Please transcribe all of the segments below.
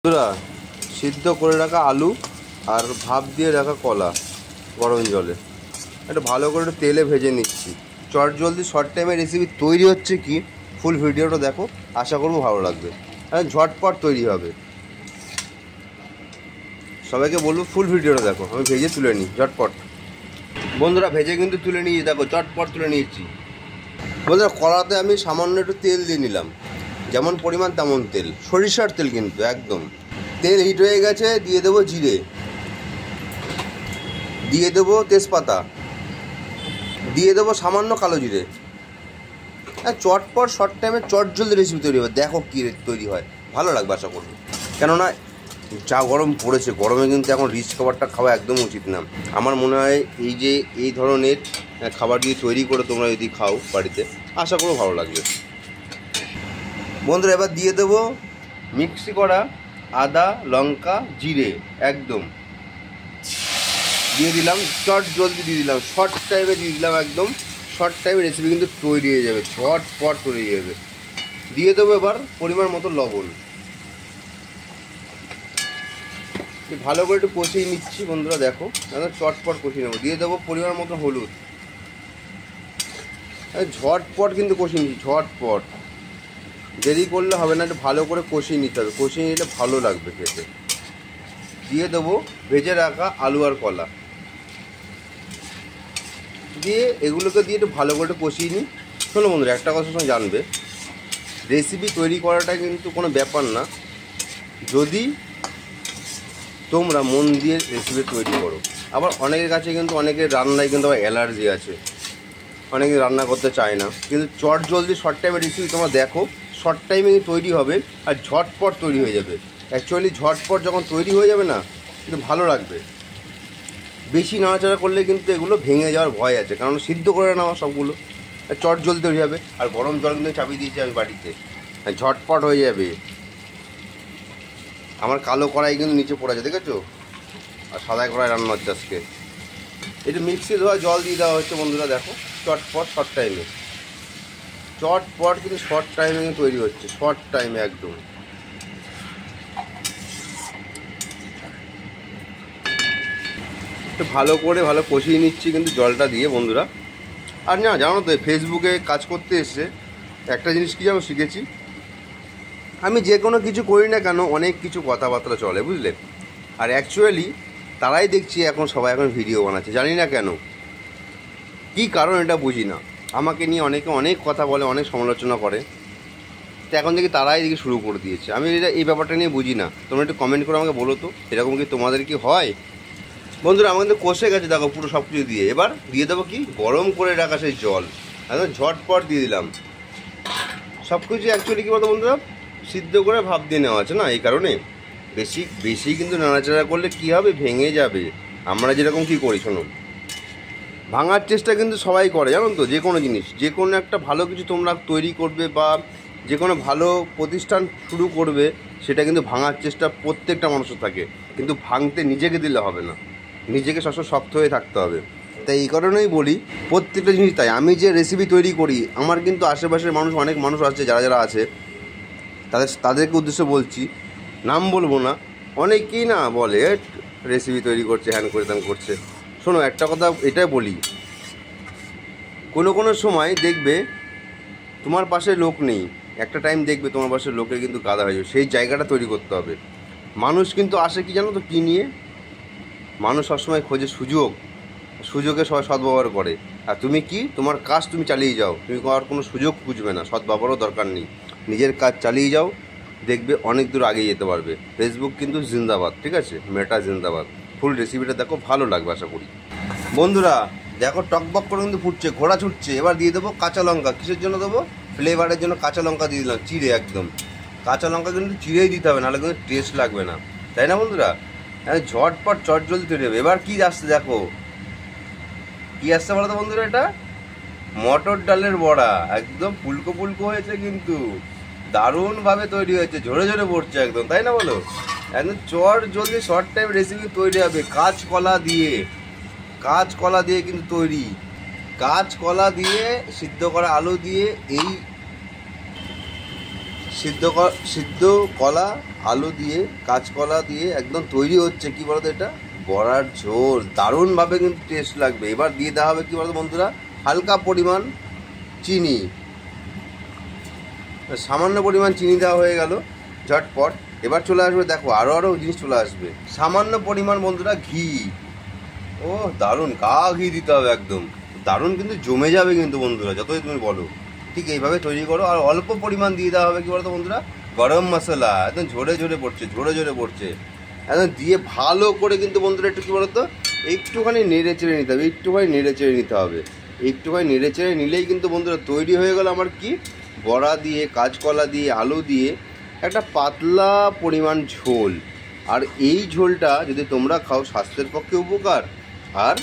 বন্ধুরা, সিদ্ধ করে রাখা আলু আর ভাপ দিয়ে রাখা কলা গরম জলে এটা ভালো করে একটু তেলে ভেজে নিচ্ছি। চট জলদি শর্ট টাইমে রেসিপি তৈরি হচ্ছে কি, ফুল ভিডিওটা দেখো, আশা করবো ভালো লাগবে। ঝটপট তৈরি হবে। সবাইকে বলবো ফুল ভিডিওটা দেখো, আমি ভেজে তুলে নিই ঝটপট। বন্ধুরা, ভেজে কিন্তু তুলে নিয়েছি, দেখো চটপট তুলে নিয়েছি। বন্ধুরা, কড়াতে আমি সামান্য একটু তেল দিয়ে নিলাম, যেমন পরিমাণ তেমন তেল, সরিষার তেল কিন্তু একদম। তেল হিট হয়ে গেছে, দিয়ে দেবো জিরে, দিয়ে দেবো তেজপাতা, দিয়ে দেবো সামান্য কালো জিরে। চটপট শর্ট টাইমে চট জলদি রেসিপি তৈরি হবে, দেখো কী তৈরি হয়, ভালো লাগবে আশা করবো। কেননা যা গরম পড়েছে, গরমে কিন্তু এখন রিচ খাবারটা খাওয়া একদম উচিত না। আমার মনে হয় এই ধরনের খাবার যদি তৈরি করে তোমরা যদি খাও বাড়িতে, আশা করবো ভালো লাগবে। বন্ধুরা, এবার দিয়ে দেবো মিক্সি করা আদা, লঙ্কা, জিরে একদম দিয়ে দিলাম, চট জলদি দিয়ে দিলাম, শর্ট টাইমে দিয়ে দিলাম, একদম শর্ট টাইমে রেসিপি কিন্তু তৈরি হয়ে যাবে, ঝটপট তৈরি হয়ে যাবে। দিয়ে দেবো এবার পরিমাণ মতো লবণ, ভালো করে একটু কষিয়ে নিচ্ছি। বন্ধুরা দেখো, চটপট কষিয়ে নেবো। দিয়ে দেবো পরিমাণ মতো হলুদ, ঝটপট কিন্তু কষিয়ে নিচ্ছি, ঝটপট, দেরি করলে হবে না, একটু ভালো করে কষিয়ে নিতে হবে, কষিয়ে নিলে ভালো লাগবে খেতে। দিয়ে দেবো ভেজে রাখা আলু আর কলা, দিয়ে এগুলোকে দিয়ে একটু ভালো করে কষিয়ে নিই। শোনো বন্ধুরা, একটা কথা সঙ্গে জানবে, রেসিপি তৈরি করাটা কিন্তু কোনো ব্যাপার না, যদি তোমরা মন দিয়ে রেসিপি তৈরি করো। আবার অনেকের কাছে কিন্তু অনেকের রান্নায় কিন্তু আবার অ্যালার্জি আছে, অনেকে রান্না করতে চায় না। কিন্তু চট জলদি শর্ট টাইমের রেসিপি তোমরা দেখো, শর্ট টাইমে তৈরি হবে আর ঝটপট তৈরি হয়ে যাবে। অ্যাকচুয়ালি ঝটপট যখন তৈরি হয়ে যাবে না, কিন্তু ভালো লাগবে। বেশি নাড়াচাড়া করলে কিন্তু এগুলো ভেঙে যাওয়ার ভয় আছে, কারণ সিদ্ধ করে নেওয়া সবগুলো, চট জলদি তৈরি হবে। আর গরম জল কিন্তু চাপিয়ে দিয়েছি আমি বাড়িতে, ঝটপট হয়ে যাবে। আমার কালো কড়াই কিন্তু নিচে পড়ে আছে, দেখেছো? আর সাদা কড়াই রান্না হচ্ছে আজকে। একটু মিক্সি ধোয়া জল দিয়ে দেওয়া হচ্ছে। বন্ধুরা দেখো, চটপট শর্ট টাইমে, চটপট কিন্তু শর্ট টাইমে তৈরি হচ্ছে, শর্ট টাইমে একদম। একটু ভালো করে কষিয়ে নিচ্ছি কিন্তু জলটা দিয়ে বন্ধুরা। আর না, জানো তো, ফেসবুকে কাজ করতে এসে একটা জিনিস কি জানো শিখেছি, আমি যে কোনো কিছু করি না কেন অনেক কিছু কথাবার্তা চলে, বুঝলে? আর অ্যাকচুয়ালি তারাই দেখছি এখন সবাই এখন ভিডিও বানাচ্ছে, জানি না কেন, কী কারণ এটা বুঝি না। আমাকে নিয়ে অনেকে অনেক কথা বলে, অনেক সমালোচনা করে, তো এখন দেখি তারাই দেখি শুরু করে দিয়েছে। আমি এই ব্যাপারটা নিয়ে বুঝি না, তোমরা একটু কমেন্ট করে আমাকে বলো তো, এরকম কি তোমাদের কি হয়? বন্ধুরা, আমার কিন্তু কষে গেছে দেখো পুরো সব কিছু দিয়ে। এবার দিয়ে দেবো কি, গরম করে রাখা সেই জল, একদম ঝটপট দিয়ে দিলাম। সব কিছু অ্যাকচুয়ালি কী বলতো বন্ধুরা, সিদ্ধ করে ভাপ দিয়ে নেওয়া আছে না, এই কারণে বেশি কিন্তু নাড়াচাড়া করলে কি হবে, ভেঙে যাবে। আমরা যেরকম কি করি, শোনো, ভাঙার চেষ্টা কিন্তু সবাই করে, জানো তো। যে কোনো জিনিস, যে কোনো একটা ভালো কিছু তোমরা তৈরি করবে বা যে কোনো ভালো প্রতিষ্ঠান শুরু করবে, সেটা কিন্তু ভাঙার চেষ্টা প্রত্যেকটা মানুষের থাকে, কিন্তু ভাঙতে নিজেকে দিলে হবে না, নিজেকে সবসময় শক্ত হয়ে থাকতে হবে। তাই এই কারণেই বলি, প্রত্যেকটা জিনিস। তাই আমি যে রেসিপি তৈরি করি, আমার কিন্তু আশেপাশের মানুষ, অনেক মানুষ আছে যারা আছে, তাদেরকে উদ্দেশ্যে বলছি, নাম বলবো না, অনেকেই না বলে রেসিপি তৈরি করছে, হ্যান করে ত্যান করছে। শোনো, একটা কথা এটাই বলি, কোনো সময় দেখবে তোমার পাশে লোক নেই, একটা টাইম দেখবে তোমার পাশে লোকের কিন্তু গাদা হয়ে যাবে, সেই জায়গাটা তৈরি করতে হবে। মানুষ কিন্তু আসে কি জানো তো, কী নিয়ে? মানুষ সবসময় খোঁজে সুযোগে সবাই সদ্ব্যবহার করে। আর তুমি কি, তোমার কাজ তুমি চালিয়ে যাও, তুমি আর কোনো সুযোগ খুঁজবে না, সদ্ব্যবহারও দরকার নেই, নিজের কাজ চালিয়ে যাও, দেখবে অনেক দূর আগে যেতে পারবে। ফেসবুক কিন্তু জিন্দাবাদ, ঠিক আছে? মেটা জিন্দাবাদ। ফুল রেসিপিটা দেখো, ভালো লাগবে আশা করি। বন্ধুরা দেখো, টকবক করে কিন্তু ফুটছে, ঘোড়া ছুটছে। এবার দিয়ে দেবো কাঁচা লঙ্কা। কিসের জন্য দেবো? ফ্লেভারের জন্য কাঁচা লঙ্কা দিয়ে দিলাম, চিড়ে একদম। কাঁচা লঙ্কা কিন্তু চিড়েই দিতে হবে, নাহলে কিন্তু টেস্ট লাগবে না, তাই না বন্ধুরা? ঝটপট চট জলদি তৈরি হবে। এবার কী আসছে দেখো, কী আসছে বলো তো বন্ধুরা, এটা মটর ডালের বড়া, একদম ফুলকো ফুলকো হয়েছে, কিন্তু দারুণভাবে তৈরি হয়েছে, ঝরে ঝরে পড়ছে একদম, তাই না বলো? একদম চট জলদি শর্ট টাইম রেসিপি তৈরি হবে, কাঁচকলা দিয়ে কিন্তু তৈরি। কাঁচকলা দিয়ে, সিদ্ধ করা আলু দিয়ে এই সিদ্ধ কলা আলু দিয়ে কাঁচকলা দিয়ে একদম তৈরি হচ্ছে কি বলতো এটা বড়ার ঝোল। দারুণভাবে কিন্তু টেস্ট লাগবে। এবার দিয়ে দেওয়া হবে কি বলতো বন্ধুরা হালকা পরিমাণ চিনি, সামান্য পরিমাণ চিনি দেওয়া হয়ে গেল ঝটপট। এবার চলে আসবে দেখো আরও জিনিস চলে আসবে, সামান্য পরিমাণ বন্ধুরা ঘি। ও দারুণ, ঘি দিতে হবে একদম দারুণ, কিন্তু জমে যাবে কিন্তু বন্ধুরা যতই তুমি বলো। ঠিক এইভাবে তৈরি করো। আর অল্প পরিমাণ দিয়ে দেওয়া হবে কি বলতো বন্ধুরা গরম মশলা, একদম ঝরে ঝরে পড়ছে একদম দিয়ে ভালো করে কিন্তু বন্ধুরা একটু কী বলতো একটুখানি নেড়ে চেড়ে নিতে হবে, একটুখানি নেড়ে চেড়ে নিলেই কিন্তু বন্ধুরা তৈরি হয়ে গেল আমার কি বড়া দিয়ে কাঁচকলা দিয়ে আলু দিয়ে একটা পাতলা পরিমাণ ঝোল। আর এই ঝোলটা যদি তোমরা খাও স্বাস্থ্যের পক্ষে উপকার আর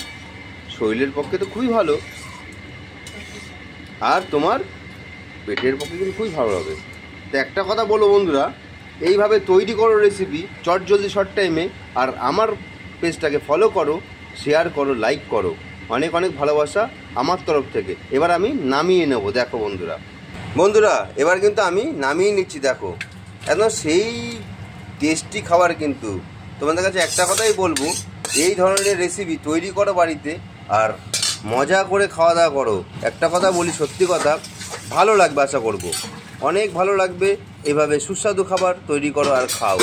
শরীরের পক্ষে তো খুবই ভালো, আর তোমার পেটের পক্ষে কিন্তু খুবই ভালো হবে। তো একটা কথা বলো বন্ধুরা, এইভাবে তৈরি করো রেসিপি চটজলদি শর্ট টাইমে। আর আমার পেজটাকে ফলো করো, শেয়ার করো, লাইক করো। অনেক অনেক ভালোবাসা আমার তরফ থেকে। এবার আমি নামিয়ে নেব। দেখো বন্ধুরা এবার কিন্তু আমি নামিয়ে নিচ্ছি। দেখো একদম সেই টেস্টি খাবার। কিন্তু তোমাদের কাছে একটা কথাই বলবো, এই ধরনের রেসিপি তৈরি করো বাড়িতে আর মজা করে খাওয়া দাওয়া করো। একটা কথা বলি, সত্যি কথা, ভালো লাগবে, আশা করব অনেক ভালো লাগবে। এভাবে সুস্বাদু খাবার তৈরি করো আর খাও।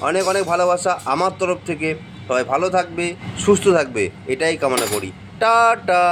অনেক অনেক ভালোবাসা আমার তরফ থেকে। সবাই ভালো থাকবে, সুস্থ থাকবে, এটাই কামনা করি। টাটা।